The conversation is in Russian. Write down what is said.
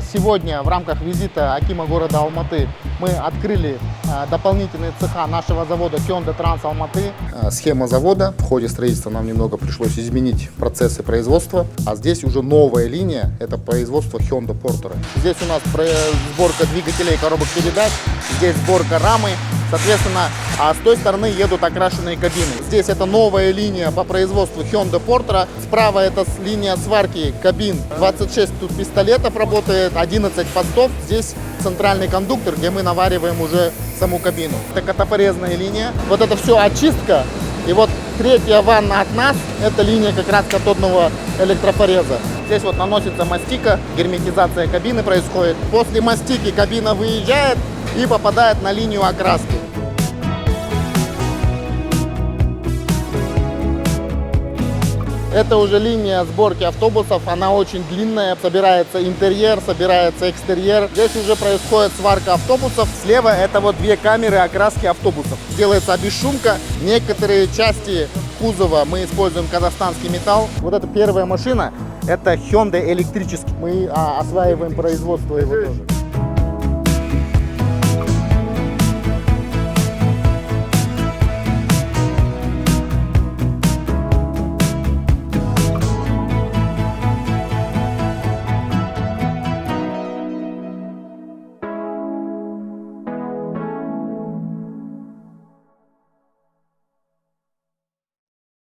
Сегодня в рамках визита Акима города Алматы мы открыли дополнительные цеха нашего завода Hyundai Trans Алматы. Схема завода. В ходе строительства нам немного пришлось изменить процессы производства. А здесь уже новая линия. Это производство Hyundai Porter. Здесь у нас сборка двигателей, коробок передач. Здесь сборка рамы. Соответственно, с той стороны едут окрашенные кабины. Здесь это новая линия по производству Hyundai Porter. Справа это линия сварки кабин. 26 тут пистолетов работает, 11 постов. Здесь центральный кондуктор, где мы навариваем уже саму кабину. Это катапорезная линия. Вот это все очистка. И вот третья ванна от нас, это линия как раз катодного электрофореза. Здесь вот наносится мастика, герметизация кабины происходит. После мастики кабина выезжает и попадает на линию окраски. Это уже линия сборки автобусов, она очень длинная, собирается интерьер, собирается экстерьер. Здесь уже происходит сварка автобусов. Слева это вот две камеры окраски автобусов. Делается обесшумка. Некоторые части кузова мы используем казахстанский металл. Вот эта первая машина, это Hyundai электрический. Мы осваиваем производство его тоже.